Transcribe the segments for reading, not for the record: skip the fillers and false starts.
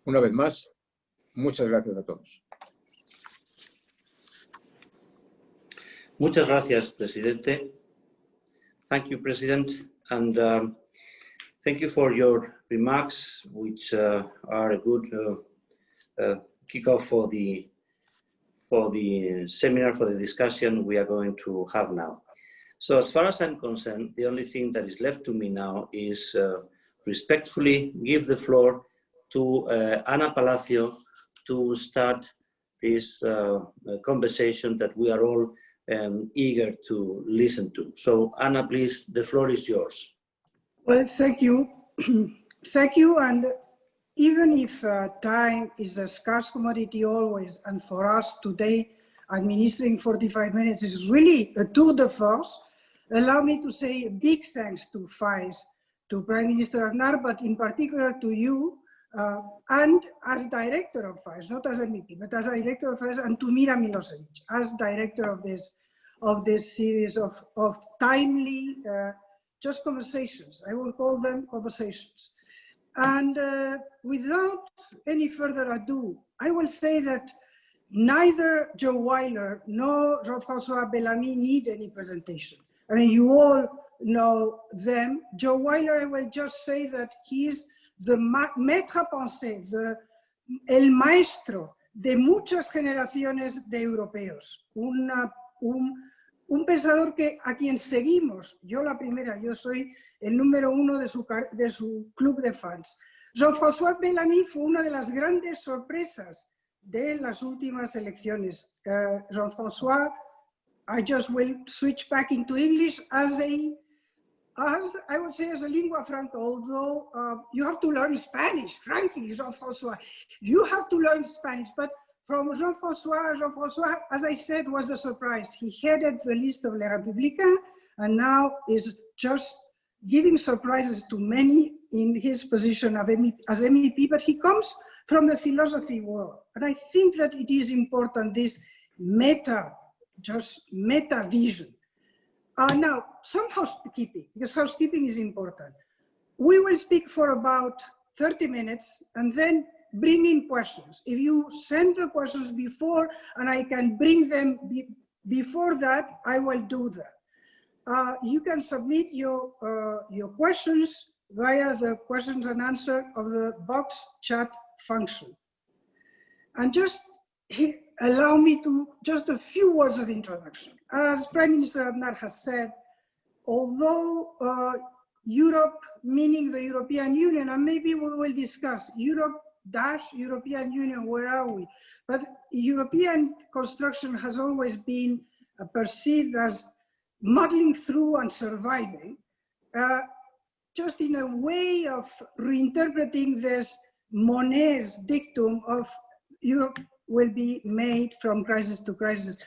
Una vez más, muchas gracias a todos. Muchas gracias, Presidente. Thank you, President, and thank you for your remarks, which are a good kickoff for the seminar, for the discussion we are going to have now. So as far as I'm concerned, the only thing that is left to me now is respectfully give the floor to Ana Palacio to start this conversation that we are all eager to listen to. So Ana, please, the floor is yours. Well, thank you. Thank you. And even if time is a scarce commodity always, and for us today, administering 45 minutes is really a tour de force, allow me to say a big thanks to Faes, to Prime Minister Aznar, but in particular to you, and as director of Faes, not as a MEP, but as director of Faes, and to Mira Milosevic, as director of this series of timely, just conversations. I will call them conversations. And without any further ado, I will say that neither Joe Weiler nor François-Xavier Bellamy need any presentation. I mean, you all know them. Joe Weiler, I will just say that he is the maître à penser, el maestro de muchas generaciones de europeos. Un pensador a quien seguimos, yo la primera, yo soy el número uno de su club de fans. Jean-François Bellamy fue una de las grandes sorpresas de las últimas elecciones. Jean-François, I just will switch back into English as I would say as a lingua franca, although you have to learn Spanish, frankly, Jean-François. You have to learn Spanish, but from Jean-François, as I said, was a surprise. He headed the list of Les Républicains and now is just giving surprises to many in his position as MEP, but he comes from the philosophy world. And I think that it is important, this meta vision. Now, some housekeeping, because housekeeping is important. We will speak for about 30 minutes and then bring in questions. If you send the questions before and I can bring them before that, I will do that. You can submit your questions via the questions and answer of the box chat function. And just allow me to just a few words of introduction. As Prime Minister Aznar has said, although Europe, meaning the European Union, and maybe we will discuss European Union, where are we? But European construction has always been perceived as muddling through and surviving, just in a way of reinterpreting this Monnet's dictum of Europe will be made from crisis to crisis.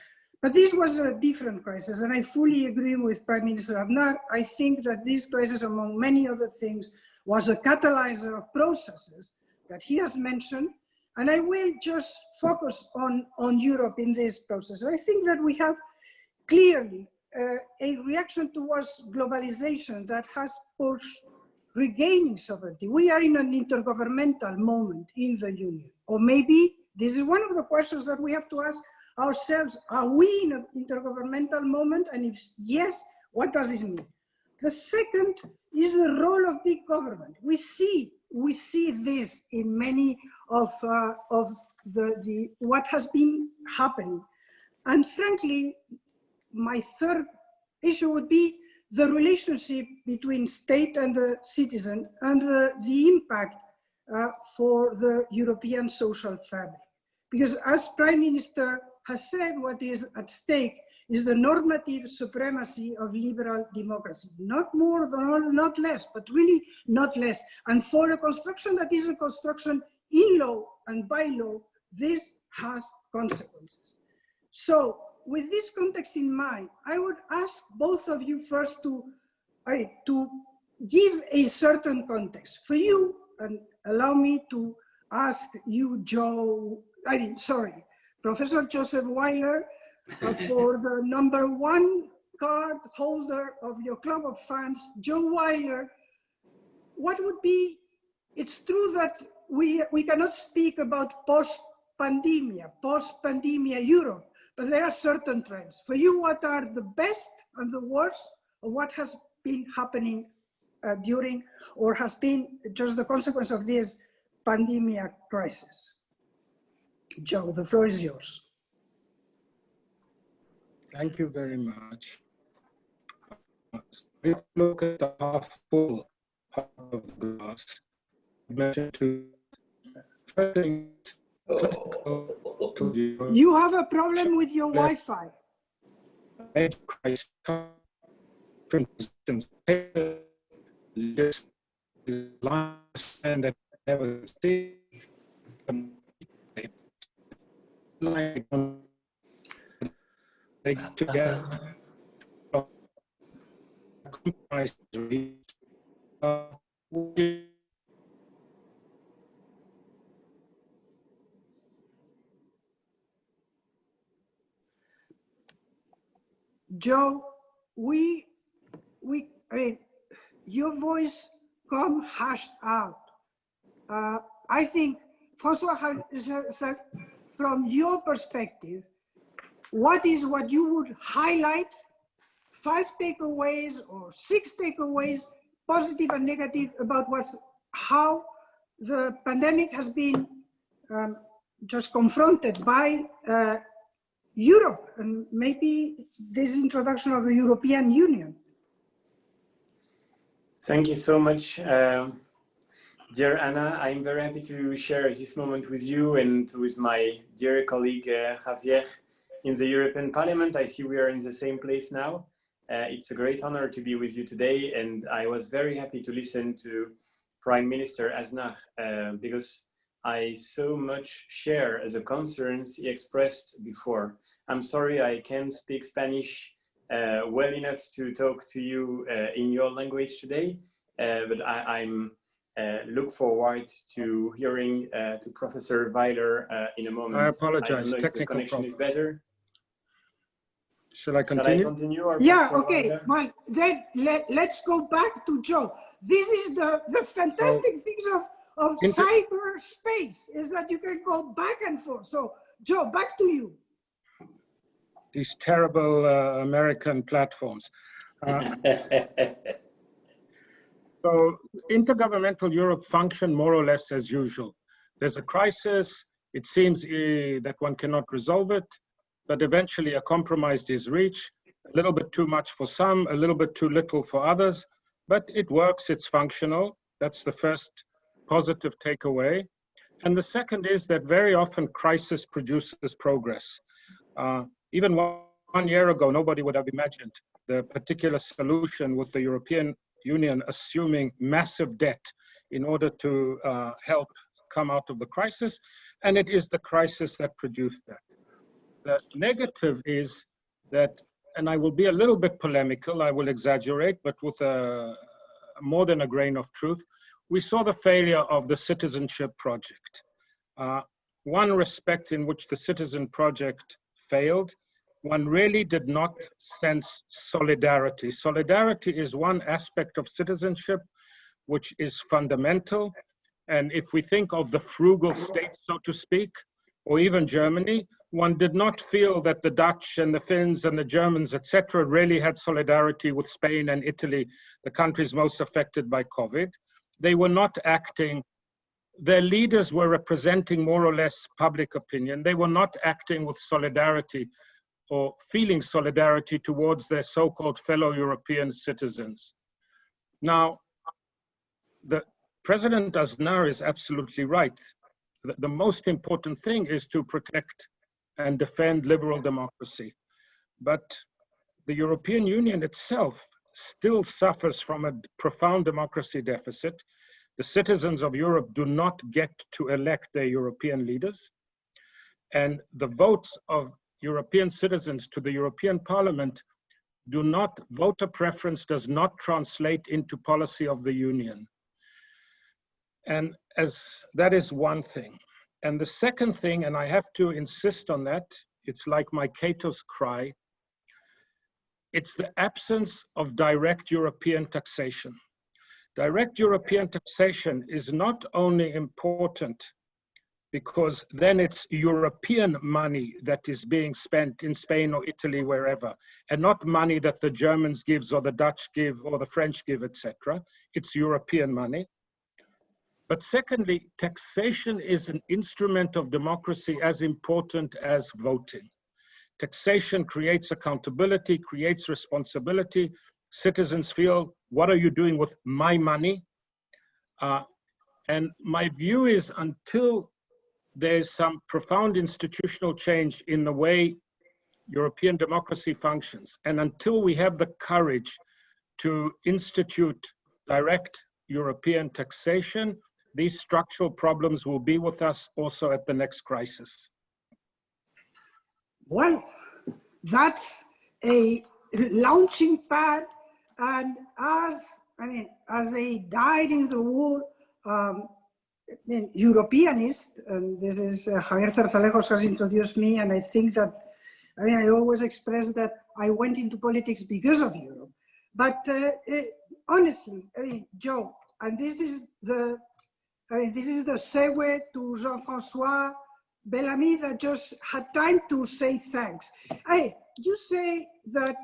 But this was a different crisis, and I fully agree with Prime Minister Aznar. I think that this crisis, among many other things, was a catalyzer of processes that he has mentioned, and I will just focus on Europe in this process. I think that we have clearly a reaction towards globalization that has pushed regaining sovereignty. We are in an intergovernmental moment in the Union, or maybe this is one of the questions that we have to ask ourselves. Are we in an intergovernmental moment? And if yes, what does this mean? The second is the role of big government. We see this in many of what has been happening. And frankly, my third issue would be the relationship between state and the citizen and the impact for the European social fabric. Because as Prime Minister has said, what is at stake is the normative supremacy of liberal democracy. Not more, not less, but really not less. And for a construction that is a construction in law and by law, this has consequences. So with this context in mind, I would ask both of you first to give a certain context. For you, and allow me to ask you, Professor Joseph Weiler, for the #1 card holder of your club of fans, Joe Weiler, what would be, it's true that we cannot speak about post-pandemia Europe, but there are certain trends. For you, what are the best and the worst of what has been happening during, or has been just the consequence of this pandemia crisis? Joe, the floor is yours. Thank you very much. If you look at the half full part of the glass, you have a problem with your Wi-Fi. Together, Joe, I mean, your voice come hashed out. I think, François, from your perspective, what you would highlight, 5 takeaways or 6 takeaways, positive and negative, about how the pandemic has been just confronted by Europe, and maybe this introduction of the European Union? Thank you so much, dear Anna. I'm very happy to share this moment with you and with my dear colleague Javier in the European Parliament. I see we are in the same place now. It's a great honor to be with you today, and I was very happy to listen to Prime Minister Aznar because I so much share the concerns he expressed before. I'm sorry I can't speak Spanish well enough to talk to you in your language today, but I'm look forward to hearing to Professor Weiler in a moment. I apologize, I don't know if the connection is better. Shall I continue? Shall I continue? Or yeah, Professor okay. Weiler? Well, then let's go back to Joe. This is the fantastic things of cyberspace, is that you can go back and forth. So, Joe, back to you. These terrible American platforms. So intergovernmental Europe functioned more or less as usual. There's a crisis. It seems that one cannot resolve it, but eventually a compromise is reached. A little bit too much for some, a little bit too little for others, but it works, it's functional. That's the first positive takeaway. And the second is that very often crisis produces progress. Even one year ago, nobody would have imagined the particular solution with the European Union assuming massive debt in order to help come out of the crisis. And it is the crisis that produced that. The negative is that, and I will be a little bit polemical, I will exaggerate, but with more than a grain of truth, we saw the failure of the citizenship project. One respect in which the citizen project failed, one really did not sense solidarity. Solidarity is one aspect of citizenship which is fundamental. And if we think of the frugal state, so to speak, or even Germany, one did not feel that the Dutch and the Finns and the Germans, etc., really had solidarity with Spain and Italy, the countries most affected by COVID. They were not acting. Their leaders were representing more or less public opinion. They were not acting with solidarity or feeling solidarity towards their so-called fellow European citizens. Now, the President Aznar is absolutely right. The most important thing is to protect and defend liberal democracy. But the European Union itself still suffers from a profound democracy deficit. The citizens of Europe do not get to elect their European leaders. And the votes of European citizens to the European Parliament voter preference does not translate into policy of the Union. And that is one thing. And the second thing, and I have to insist on that, it's like my Cato's cry, it's the absence of direct European taxation. Direct European taxation is not only important because then it's European money that is being spent in Spain or Italy, wherever, and not money that the Germans give or the Dutch give or the French give, etc. It's European money. But secondly, taxation is an instrument of democracy as important as voting. Taxation creates accountability, creates responsibility. Citizens feel, what are you doing with my money? And my view is until there's some profound institutional change in the way European democracy functions, and until we have the courage to institute direct European taxation, these structural problems will be with us also at the next crisis. Well, that's a launching pad, and as a dyed-in-the-wool Europeanist, and this is Javier Zarzalejos has introduced me, and I think that, I always express that I went into politics because of Europe. But honestly, Joe, and this is the segue to Jean-François Bellamy that just had time to say thanks. You say that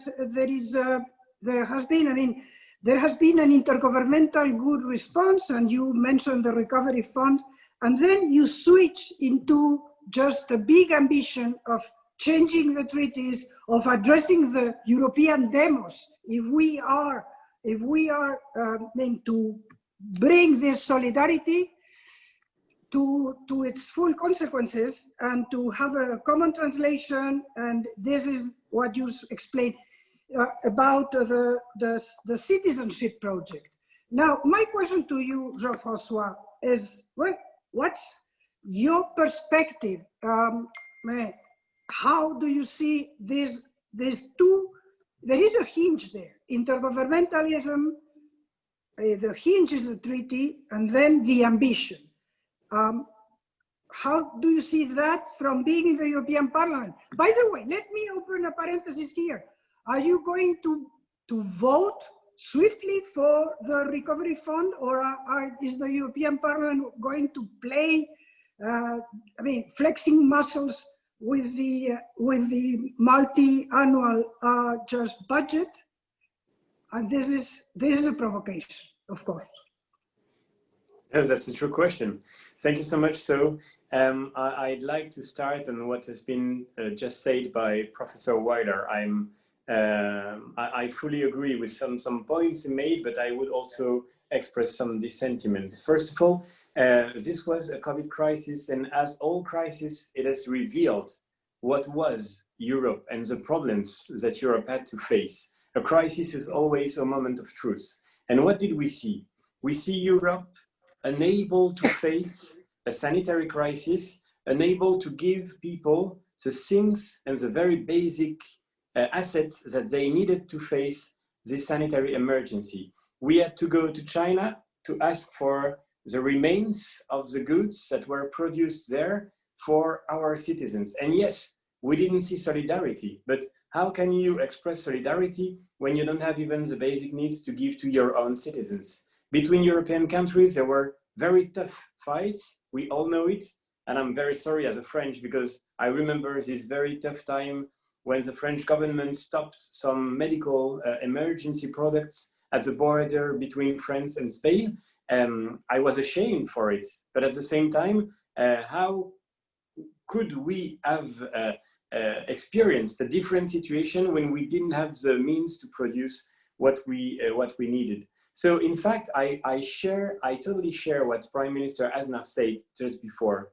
there has been an intergovernmental good response, and you mentioned the recovery fund, and then you switch into just a big ambition of changing the treaties, of addressing the European demos. If we are meant to bring this solidarity to its full consequences and to have a common translation, and this is what you explained about the citizenship project. Now, my question to you, Jean-François, is, well, what's your perspective? How do you see these two? There is a hinge there, intergovernmentalism, the hinge is the treaty, and then the ambition. How do you see that from being in the European Parliament? By the way, let me open a parenthesis here. Are you going to vote swiftly for the recovery fund, or is the European Parliament going to play, flexing muscles with the multi-annual just budget? And this is a provocation, of course. Yes, that's a true question. Thank you so much. So I'd like to start on what has been just said by Professor Weiler. I fully agree with some points he made, but I would also express some dissentiments. First of all, this was a COVID crisis, and as all crises, it has revealed what was Europe and the problems that Europe had to face. A crisis is always a moment of truth. And what did we see? We see Europe unable to face a sanitary crisis, unable to give people the things and the very basic assets that they needed to face this sanitary emergency. We had to go to China to ask for the remains of the goods that were produced there for our citizens. And yes, we didn't see solidarity, but how can you express solidarity when you don't have even the basic needs to give to your own citizens? Between European countries, there were very tough fights. We all know it. And I'm very sorry as a French, because I remember this very tough time when the French government stopped some medical emergency products at the border between France and Spain. I was ashamed for it. But at the same time, how could we have experienced a different situation when we didn't have the means to produce what we needed? So in fact, I totally share what Prime Minister Aznar said just before.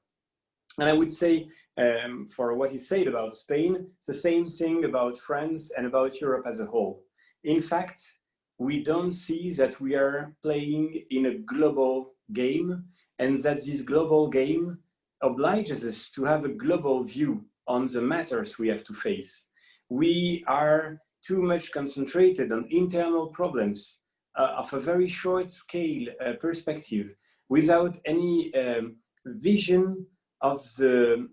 And I would say, for what he said about Spain, it's the same thing about France and about Europe as a whole. In fact, we don't see that we are playing in a global game, and that this global game obliges us to have a global view on the matters we have to face. We are too much concentrated on internal problems of a very short scale perspective, without any vision of the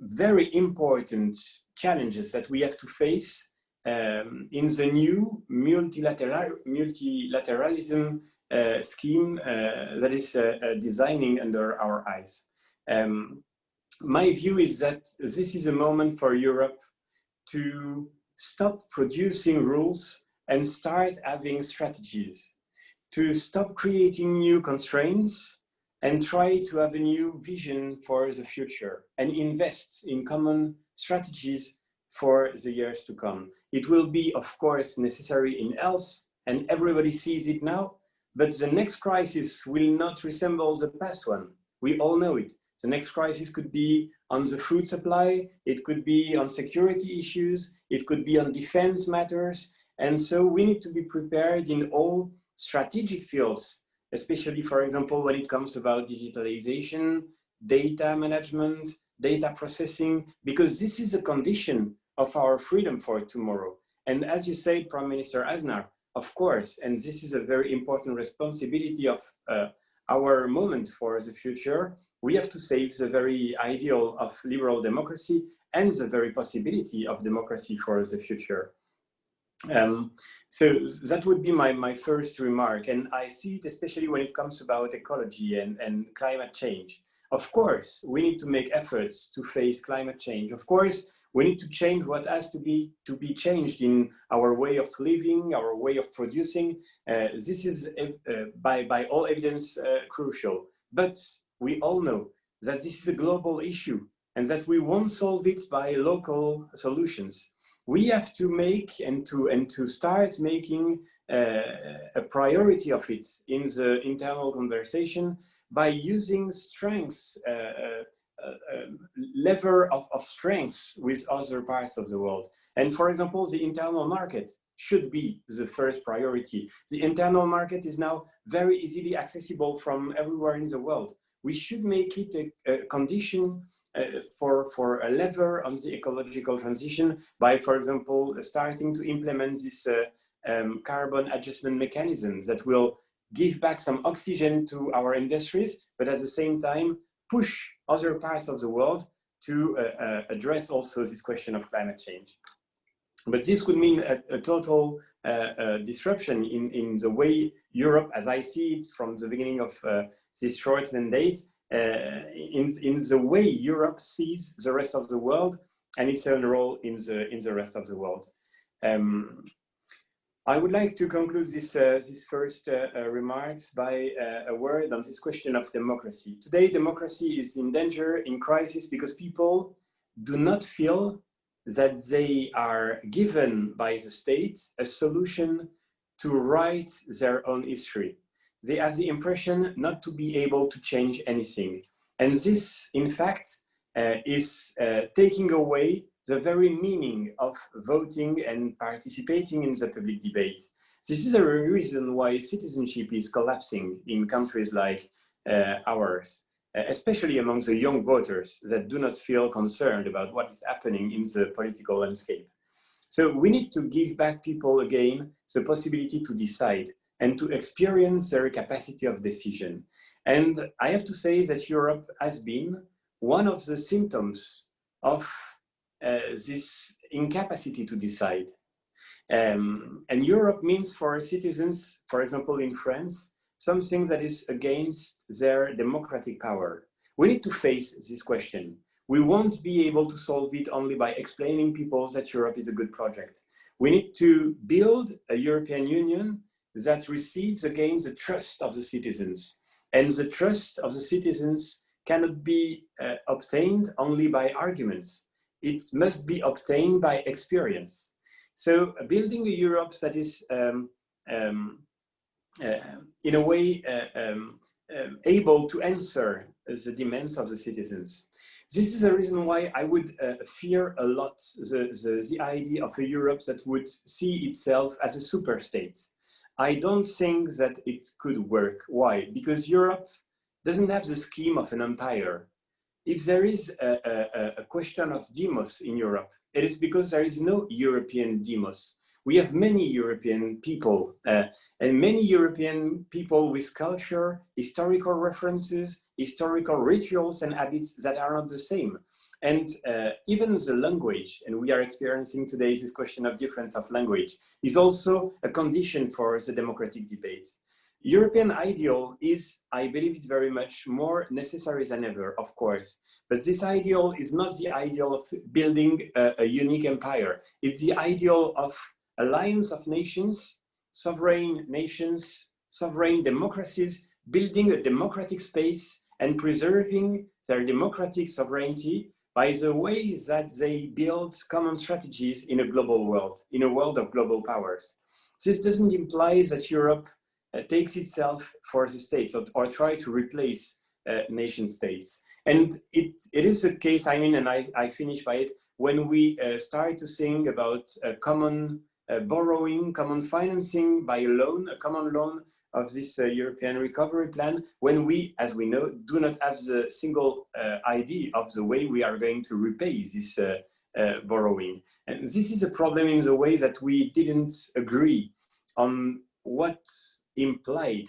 very important challenges that we have to face in the new multilateralism scheme that is designing under our eyes. My view is that this is a moment for Europe to stop producing rules and start having strategies, to stop creating new constraints and try to have a new vision for the future and invest in common strategies for the years to come. It will be, of course, necessary in health, and everybody sees it now, but the next crisis will not resemble the past one. We all know it. The next crisis could be on the food supply, it could be on security issues, it could be on defense matters, and so we need to be prepared in all strategic fields, especially, for example, when it comes about digitalization, data management, data processing, because this is a condition of our freedom for tomorrow. And as you said, Prime Minister Aznar, of course, and this is a very important responsibility of our moment for the future, we have to save the very ideal of liberal democracy and the very possibility of democracy for the future. So that would be my first remark. And I see it especially when it comes about ecology and climate change. Of course, we need to make efforts to face climate change. Of course, we need to change what has to be changed in our way of living, our way of producing. This is by all evidence crucial. But we all know that this is a global issue and that we won't solve it by local solutions. We have to make and to start making a priority of it in the internal conversation by using strengths, lever of strengths with other parts of the world. And for example, the internal market should be the first priority. The internal market is now very easily accessible from everywhere in the world. We should make it a condition for a lever on the ecological transition by, for example, starting to implement this carbon adjustment mechanism that will give back some oxygen to our industries, but at the same time push other parts of the world to address also this question of climate change. But this could mean a total disruption in the way Europe, as I see it from the beginning of this short mandate, in the way Europe sees the rest of the world and its own role in the rest of the world. I would like to conclude this first remarks by a word on this question of democracy. Today, democracy is in danger, in crisis, because people do not feel that they are given by the state a solution to write their own history. They have the impression not to be able to change anything. And this, in fact, is taking away the very meaning of voting and participating in the public debate. This is a reason why citizenship is collapsing in countries like ours, especially among the young voters that do not feel concerned about what is happening in the political landscape. So we need to give back people again the possibility to decide and to experience their capacity of decision. And I have to say that Europe has been one of the symptoms of this incapacity to decide. And Europe means for citizens, for example, in France, something that is against their democratic power. We need to face this question. We won't be able to solve it only by explaining people that Europe is a good project. We need to build a European Union that receives again the trust of the citizens. And the trust of the citizens cannot be obtained only by arguments. It must be obtained by experience. So building a Europe that is in a way able to answer the demands of the citizens. This is a reason why I would fear a lot the idea of a Europe that would see itself as a super state. I don't think that it could work. Why? Because Europe doesn't have the scheme of an empire. If there is a question of demos in Europe, it is because there is no European demos. We have many European people, and many European people with culture, historical references, historical rituals and habits that are not the same. And even the language, and we are experiencing today this question of difference of language, is also a condition for the democratic debate. European ideal is, I believe it very much more necessary than ever, of course. But this ideal is not the ideal of building a unique empire. It's the ideal of alliance of nations, sovereign democracies, building a democratic space and preserving their democratic sovereignty by the way that they build common strategies in a global world, in a world of global powers. This doesn't imply that Europe takes itself for the states or try to replace nation states. And it is a case, I mean, and I finish by it, when we start to think about common borrowing, common financing by a loan, a common loan of this European recovery plan, when we, as we know, do not have the single idea of the way we are going to repay this borrowing. And this is a problem in the way that we didn't agree on what implied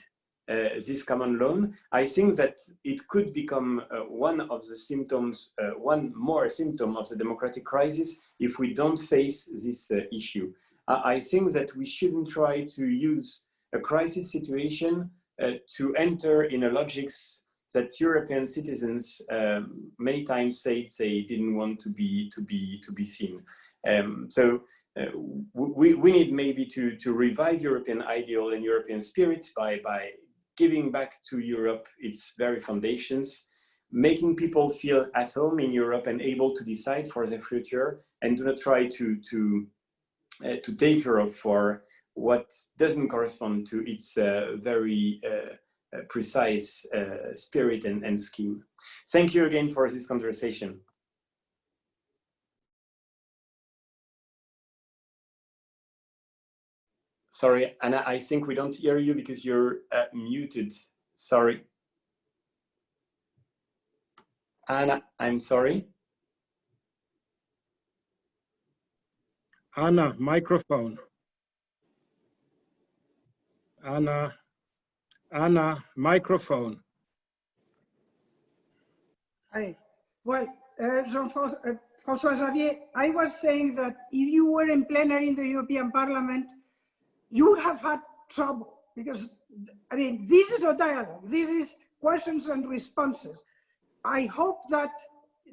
this common loan. I think that it could become one of the symptoms, one more symptom of the democratic crisis if we don't face this issue. I think that we shouldn't try to use a crisis situation to enter in a logics that European citizens many times say they didn't want to be seen. So we need maybe to revive European ideal and European spirit by giving back to Europe its very foundations, making people feel at home in Europe and able to decide for their future, and do not try to take Europe for what doesn't correspond to its very precise spirit and scheme. Thank you again for this conversation. Sorry, Anna, I think we don't hear you because you're muted. Sorry. Anna, I'm sorry. Anna, microphone. Anna, microphone. Hi. Well, François-Xavier, I was saying that if you were in plenary in the European Parliament, you would have had trouble, because, I mean, this is a dialogue. This is questions and responses. I hope that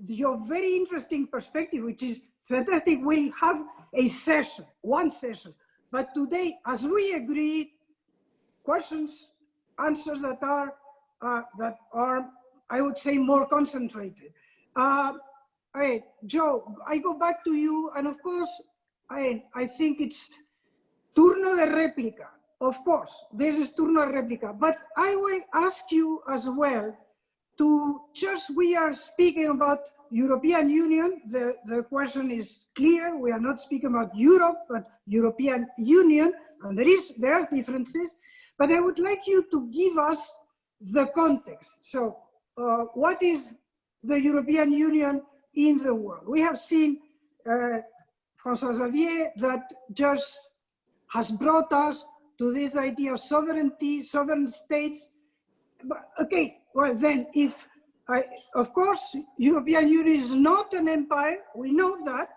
your very interesting perspective, which is fantastic, will have a session, one session. But today, as we agreed, questions, answers that are, I would say, more concentrated. Joe, I go back to you, and of course, I think it's turno de réplica. Of course, this is turno de réplica, but I will ask you as well to we are speaking about European Union. The question is clear. We are not speaking about Europe, but European Union, and there are differences, but I would like you to give us the context. So what is the European Union in the world? We have seen François-Xavier that just has brought us to this idea of sovereignty, sovereign states. But, okay, well then, of course, European Union is not an empire, we know that.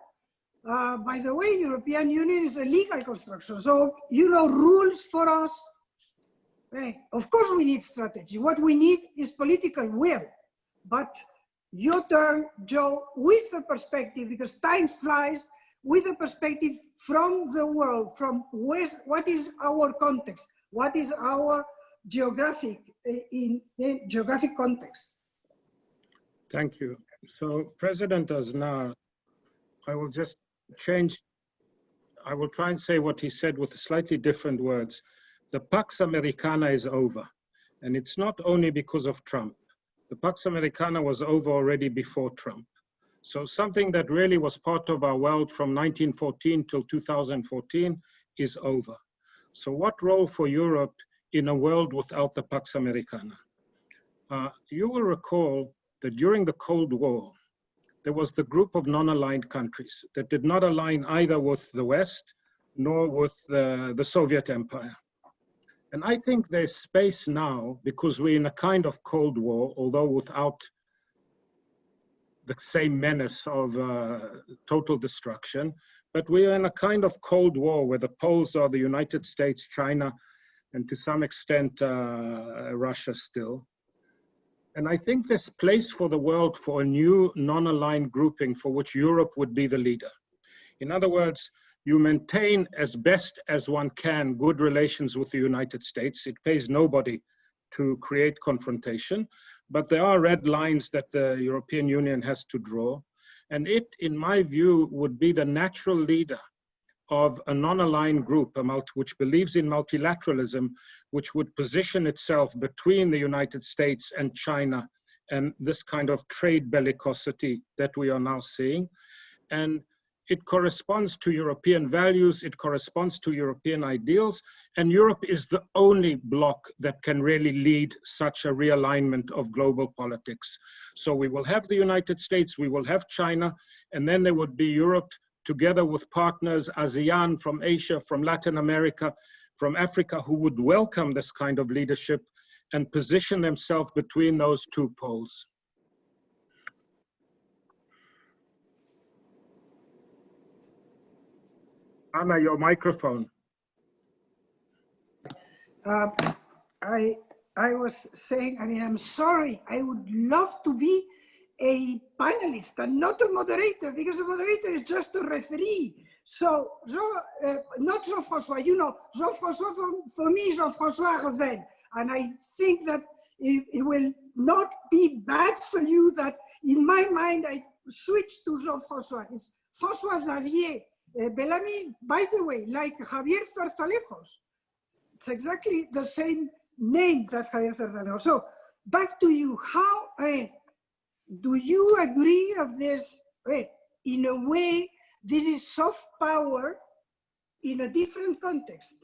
By the way, European Union is a legal construction. So, rules for us. Okay. Of course, we need strategy. What we need is political will. But your turn, Joe, with a perspective, because time flies, with a perspective from the world, from what is our context? What is our geographic context? Thank you. So President Aznar, I will just change, I will try and say what he said with slightly different words. The Pax Americana is over, and it's not only because of Trump. The Pax Americana was over already before Trump. So something that really was part of our world from 1914 till 2014 is over. So what role for Europe in a world without the Pax Americana? You will recall that during the Cold War, there was the group of non-aligned countries that did not align either with the West nor with the Soviet Empire. And I think there's space now, because we're in a kind of Cold War, although without the same menace of total destruction, but we are in a kind of Cold War where the poles are the United States, China, and to some extent, Russia still. And I think there's place for the world for a new non-aligned grouping for which Europe would be the leader. In other words, you maintain as best as one can good relations with the United States. It pays nobody to create confrontation, but there are red lines that the European Union has to draw. And it, in my view, would be the natural leader of a non-aligned group, which believes in multilateralism, which would position itself between the United States and China and this kind of trade bellicosity that we are now seeing. And it corresponds to European values, it corresponds to European ideals, and Europe is the only bloc that can really lead such a realignment of global politics. So we will have the United States, we will have China, and then there would be Europe together with partners, ASEAN, from Asia, from Latin America, from Africa, who would welcome this kind of leadership and position themselves between those two poles. Anna, your microphone. I was saying, I mean, I'm sorry, I would love to be a panelist and not a moderator, because a moderator is just a referee. So, not Jean-François, you know, Jean-François, for me, Jean-François Revel. And I think that it will not be bad for you that in my mind, I switch to Jean-François. It's François-Xavier Bellamy, by the way, like Javier Zarzalejos. It's exactly the same name that Javier Zarzalejos. So back to you, how, do you agree of this? In a way, this is soft power in a different context.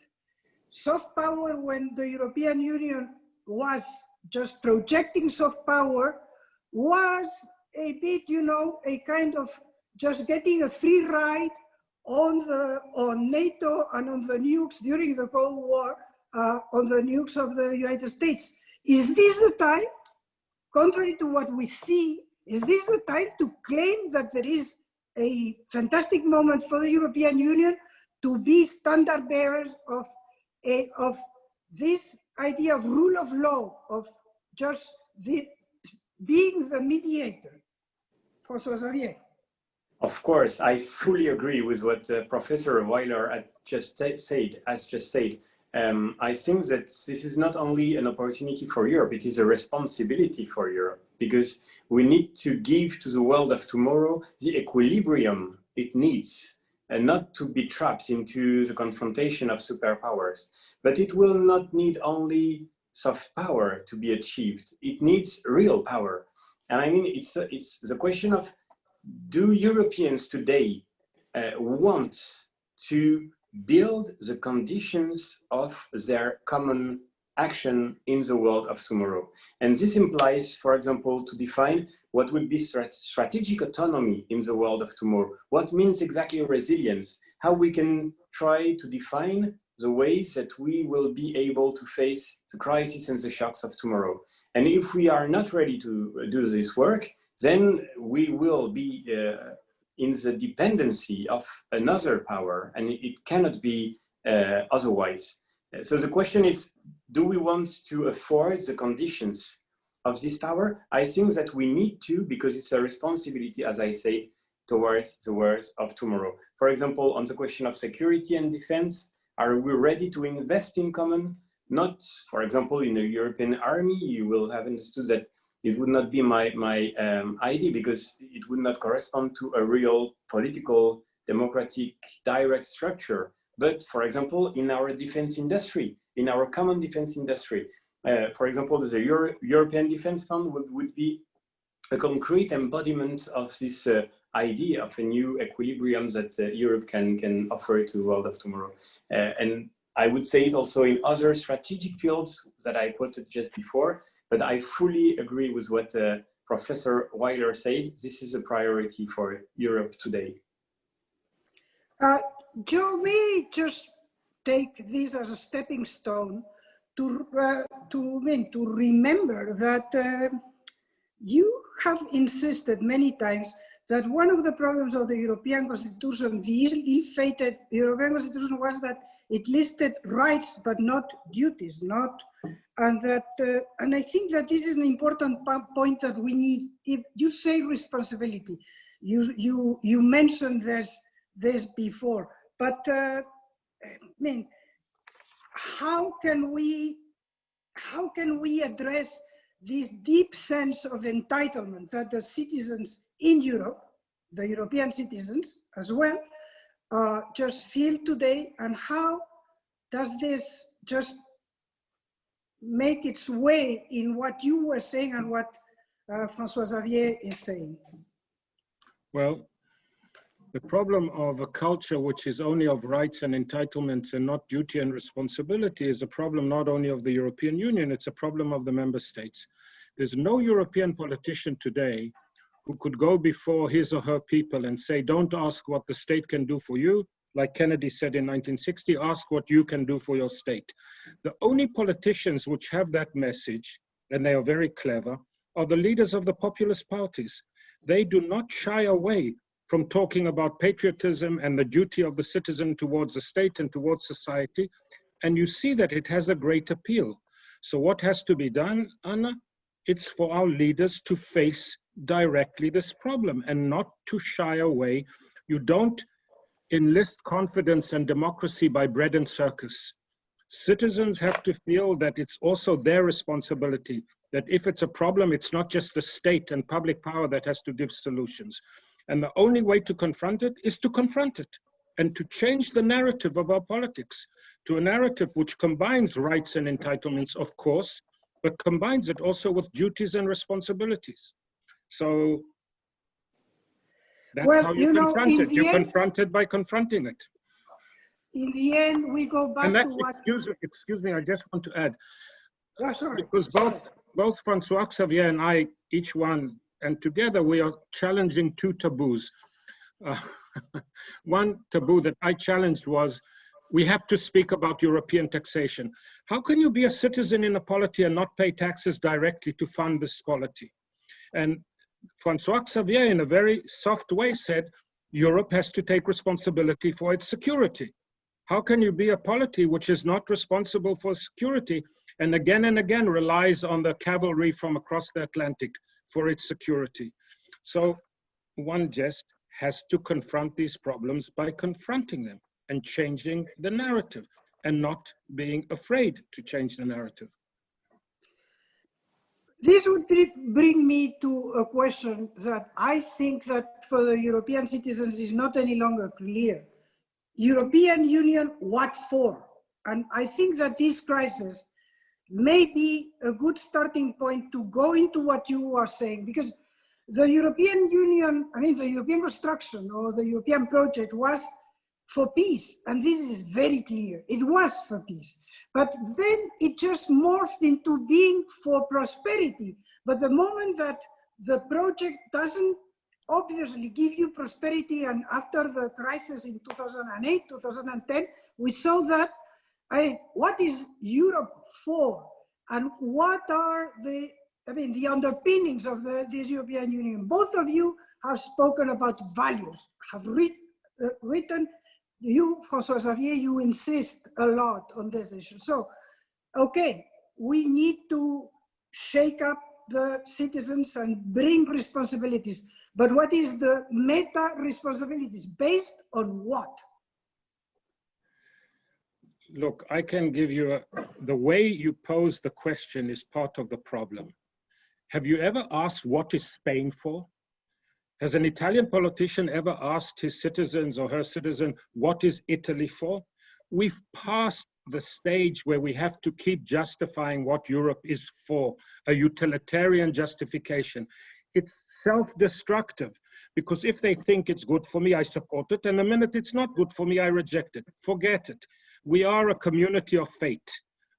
Soft power when the European Union was just projecting soft power was a bit, you know, a kind of just getting a free ride on NATO and on the nukes during the Cold War, on the nukes of the United States. Is this the time, contrary to what we see, is this the time to claim that there is a fantastic moment for the European Union to be standard bearers of this idea of rule of law, of just being the mediator? François-Xavier. Of course, I fully agree with what Professor Weiler has just said. I think that this is not only an opportunity for Europe, it is a responsibility for Europe, because we need to give to the world of tomorrow the equilibrium it needs, and not to be trapped into the confrontation of superpowers. But it will not need only soft power to be achieved, it needs real power. And I mean, it's the question of, do Europeans today want to build the conditions of their common action in the world of tomorrow? And this implies, for example, to define what would be strategic autonomy in the world of tomorrow. What means exactly resilience? How we can try to define the ways that we will be able to face the crisis and the shocks of tomorrow. And if we are not ready to do this work, then we will be in the dependency of another power, and it cannot be otherwise. So the question is, do we want to afford the conditions of this power? I think that we need to, because it's a responsibility, as I said, towards the world of tomorrow. For example, on the question of security and defense, are we ready to invest in common? Not, for example, in a European army. You will have understood that it would not be my idea, because it would not correspond to a real political, democratic, direct structure. But for example, in our defense industry, in our common defense industry, for example, the European Defense Fund would be a concrete embodiment of this idea of a new equilibrium that Europe can offer to the world of tomorrow. And I would say it also in other strategic fields that I put just before. But I fully agree with what Professor Weiler said. This is a priority for Europe today. Joe, may just take this as a stepping stone to remember that you have insisted many times that one of the problems of the European Constitution, the ill-fated European Constitution, was that it listed rights but not duties, and I think that this is an important point that we need. If you say responsibility, you mentioned this before, but I mean, how can we address this deep sense of entitlement that the citizens in Europe, the European citizens as well, just feel today, and how does this just make its way in what you were saying and what François-Xavier is saying? Well, the problem of a culture which is only of rights and entitlements and not duty and responsibility is a problem not only of the European Union, it's a problem of the member states. There's no European politician today who could go before his or her people and say, don't ask what the state can do for you. Like Kennedy said in 1960, ask what you can do for your state. The only politicians which have that message, and they are very clever, are the leaders of the populist parties. They do not shy away from talking about patriotism and the duty of the citizen towards the state and towards society. And you see that it has a great appeal. So what has to be done, Anna? It's for our leaders to face directly this problem and not to shy away. You don't enlist confidence and democracy by bread and circus. Citizens have to feel that it's also their responsibility, that if it's a problem, it's not just the state and public power that has to give solutions. And the only way to confront it is to confront it and to change the narrative of our politics to a narrative which combines rights and entitlements, of course, but combines it also with duties and responsibilities. So that's how you confront it. You confront it by confronting it. In the end, we go back to what... Excuse me, I just want to add. Oh, sorry. Because both François-Xavier and I, each one, and together we are challenging two taboos. One taboo that I challenged was, we have to speak about European taxation. How can you be a citizen in a polity and not pay taxes directly to fund this polity? And François-Xavier, in a very soft way, said, Europe has to take responsibility for its security. How can you be a polity which is not responsible for security and again relies on the cavalry from across the Atlantic for its security? So one just has to confront these problems by confronting them and changing the narrative and not being afraid to change the narrative. This would bring me to a question that I think that for the European citizens is not any longer clear. European Union, what for? And I think that this crisis may be a good starting point to go into what you are saying, because the European Union, I mean, the European construction or the European project was for peace. And this is very clear. It was for peace. But then it just morphed into being for prosperity. But the moment that the project doesn't obviously give you prosperity, and after the crisis in 2008, 2010, we saw that, what is Europe for? And what are the underpinnings of this European Union? Both of you have spoken about values, have written. You, François-Xavier, you insist a lot on this issue. So, okay, we need to shake up the citizens and bring responsibilities. But what is the meta responsibilities? Based on what? Look, I can give you the way you pose the question is part of the problem. Have you ever asked what is Spain for? Has an Italian politician ever asked his citizens or her citizen, what is Italy for? We've passed the stage where we have to keep justifying what Europe is for, a utilitarian justification. It's self-destructive, because if they think it's good for me, I support it, and the minute it's not good for me, I reject it. Forget it. We are a community of fate.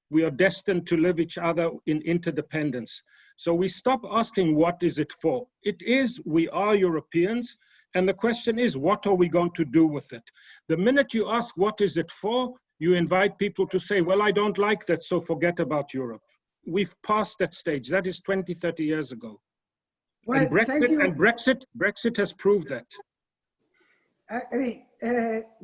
We are destined to live each other in interdependence. So we stop asking what is it for. It is, we are Europeans, And the question is, what are we going to do with it? The minute you ask, what is it for? You invite people to say, well, I don't like that, so forget about Europe. We've passed that stage. That is 20, 30 years ago. Well, and Brexit has proved that. I mean,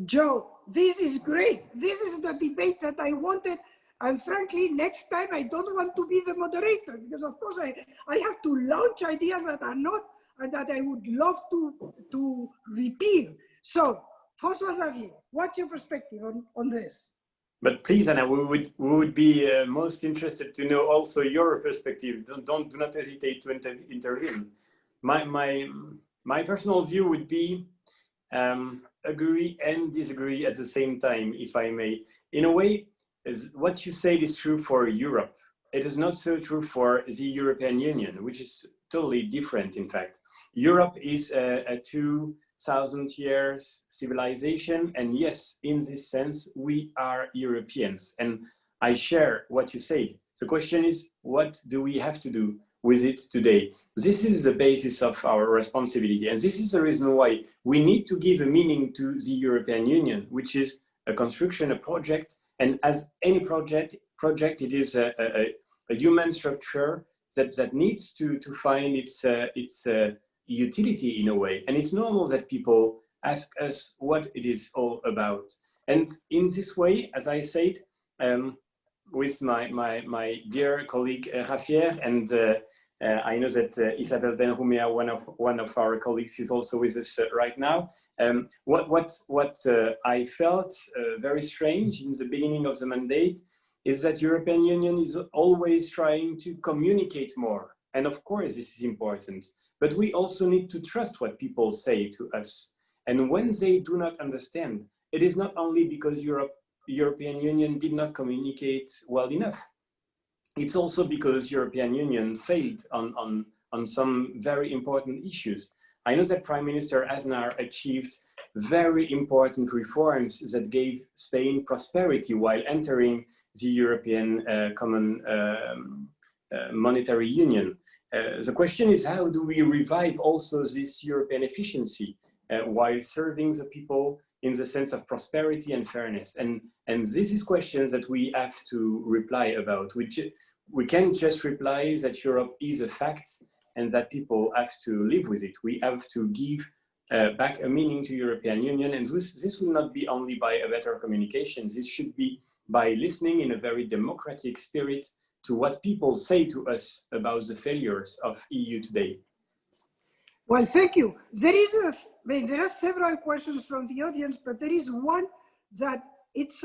Joe, this is great. This is the debate that I wanted. And frankly, next time I don't want to be the moderator, because of course I have to launch ideas that are not, and that I would love to repeal. So, François-Xavier, what's your perspective on this? But please, Anna, we would be most interested to know also your perspective. Do not hesitate to intervene. My personal view would be agree and disagree at the same time, if I may. In a way, what you said is true for Europe. It is not so true for the European Union, which is totally different, in fact. Europe is a 2,000 years civilization, and yes, in this sense, we are Europeans. And I share what you say. The question is, what do we have to do with it today? This is the basis of our responsibility. And this is the reason why we need to give a meaning to the European Union, which is a construction, a project. And as any project, it is a human structure that needs to find its utility in a way. And it's normal that people ask us what it is all about. And in this way, as I said, with my dear colleague Javier, and I know that Isabel Benrumea, one of our colleagues, is also with us right now. What I felt very strange in the beginning of the mandate is that European Union is always trying to communicate more. And of course, this is important, but we also need to trust what people say to us. And when they do not understand, it is not only because European Union did not communicate well enough. It's also because European Union failed on some very important issues. I know that Prime Minister Aznar achieved very important reforms that gave Spain prosperity while entering the European Common Monetary Union. The question is, how do we revive also this European efficiency while serving the people in the sense of prosperity and fairness? And this is questions that we have to reply about, which we can't just reply that Europe is a fact and that people have to live with it. We have to give back a meaning to European Union, and this will not be only by a better communication. This should be by listening in a very democratic spirit to what people say to us about the failures of EU today. Well, thank you. There are several questions from the audience, but there is one that it's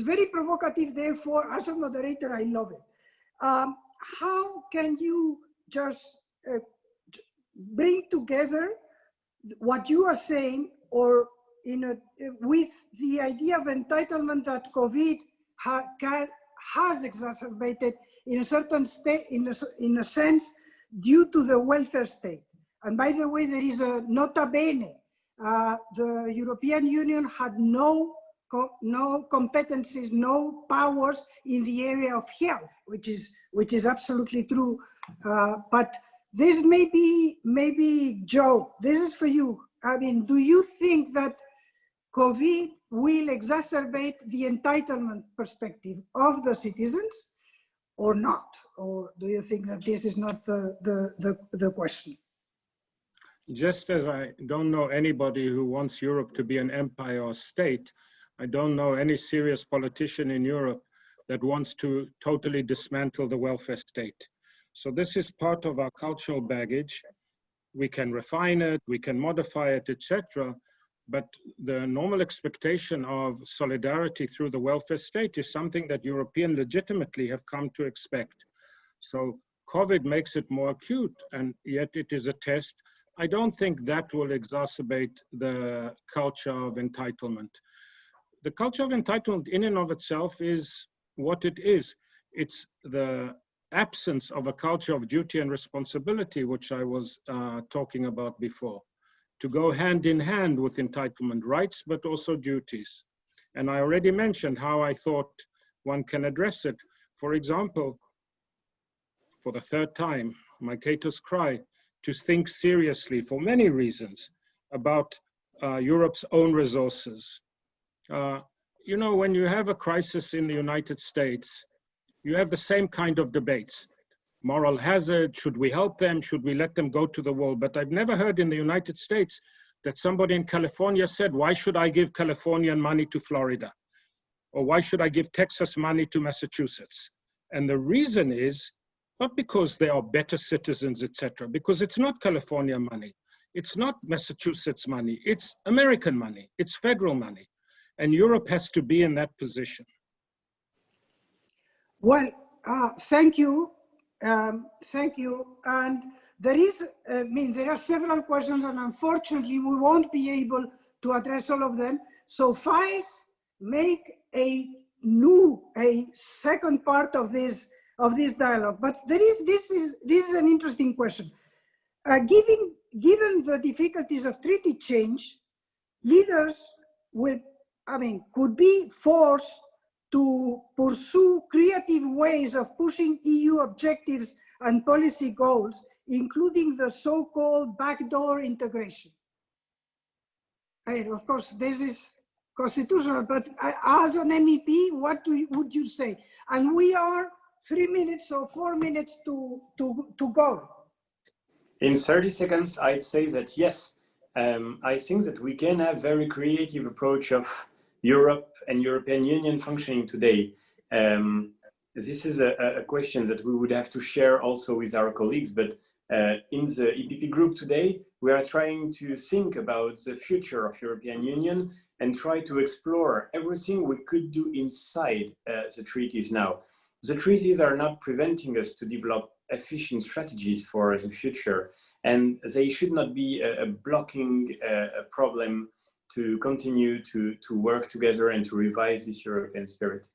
very provocative. Therefore, as a moderator, I love it. How can you just bring together what you are saying, or with the idea of entitlement that COVID has exacerbated in a certain state, in a sense, due to the welfare state? And by the way, there is a nota bene. The European Union had no competencies, no powers in the area of health, which is absolutely true. But this maybe Joe, this is for you. I mean, do you think that COVID will exacerbate the entitlement perspective of the citizens or not? Or do you think that this is not the question? Just as I don't know anybody who wants Europe to be an empire or state, I don't know any serious politician in Europe that wants to totally dismantle the welfare state. So this is part of our cultural baggage. We can refine it, we can modify it, etc. But the normal expectation of solidarity through the welfare state is something that Europeans legitimately have come to expect. So COVID makes it more acute, and yet it is a test. I don't think that will exacerbate the culture of entitlement. The culture of entitlement in and of itself is what it is. It's the absence of a culture of duty and responsibility, which I was talking about before, to go hand in hand with entitlement rights, but also duties. And I already mentioned how I thought one can address it. For example, for the third time, my Cato's cry, to think seriously for many reasons, about Europe's own resources. You know, when you have a crisis in the United States, you have the same kind of debates. Moral hazard, should we help them? Should we let them go to the wall? But I've never heard in the United States that somebody in California said, why should I give Californian money to Florida? Or why should I give Texas money to Massachusetts? And the reason is not because they are better citizens, etc., because it's not California money. It's not Massachusetts money. It's American money. It's federal money. And Europe has to be in that position. Well, thank you. Thank you. And there is, there are several questions, and unfortunately, we won't be able to address all of them. So Faes, make a second part of this dialogue. But this is an interesting question. Given the difficulties of treaty change, leaders could be forced to pursue creative ways of pushing EU objectives and policy goals, including the so-called backdoor integration. Of course, this is constitutional, but as an MEP, what would you say? And we are 3 minutes or 4 minutes to go. In 30 seconds, I'd say that yes, I think that we can have very creative approach of Europe and European Union functioning today. This is a question that we would have to share also with our colleagues, but in the EPP group today, we are trying to think about the future of European Union and try to explore everything we could do inside the treaties now. The treaties are not preventing us to develop efficient strategies for the future, and they should not be a blocking problem to continue to work together and to revive this European spirit.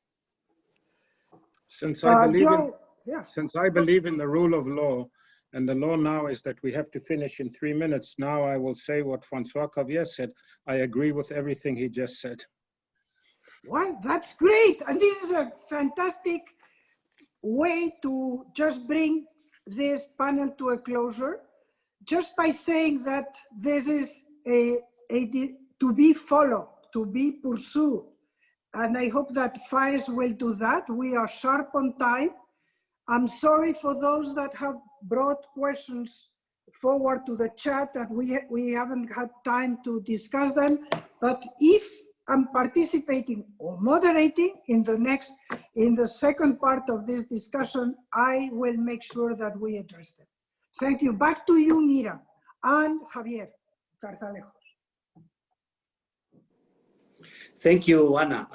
Since I believe in the rule of law, and the law now is that we have to finish in 3 minutes, now I will say what François-Xavier said. I agree with everything he just said. Well, that's great. And this is a fantastic way to just bring this panel to a closure, just by saying that this is to be followed, to be pursued. And I hope that Faes will do that. We are sharp on time. I'm sorry for those that have brought questions forward to the chat that we haven't had time to discuss them. But if I'm participating or moderating in the second part of this discussion, I will make sure that we address them. Thank you. Back to you, Mira, and Javier Carzalejos. Thank you, Anna.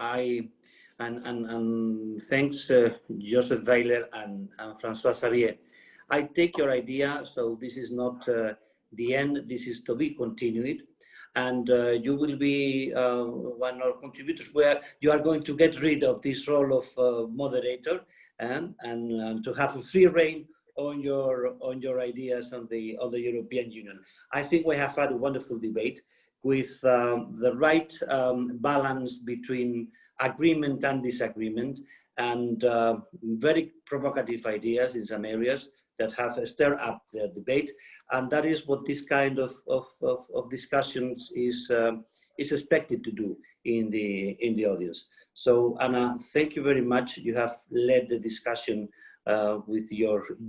And thanks, Joseph Weiler and François-Xavier. I take your idea, so this is not the end, this is to be continued. And you will be one of our contributors where you are going to get rid of this role of moderator and to have a free reign on your ideas on the European Union. I think we have had a wonderful debate with the right balance between agreement and disagreement, and very provocative ideas in some areas that have stirred up the debate. And that is what this kind of discussions is expected to do in the audience. So Anna, thank you very much. You have led the discussion with your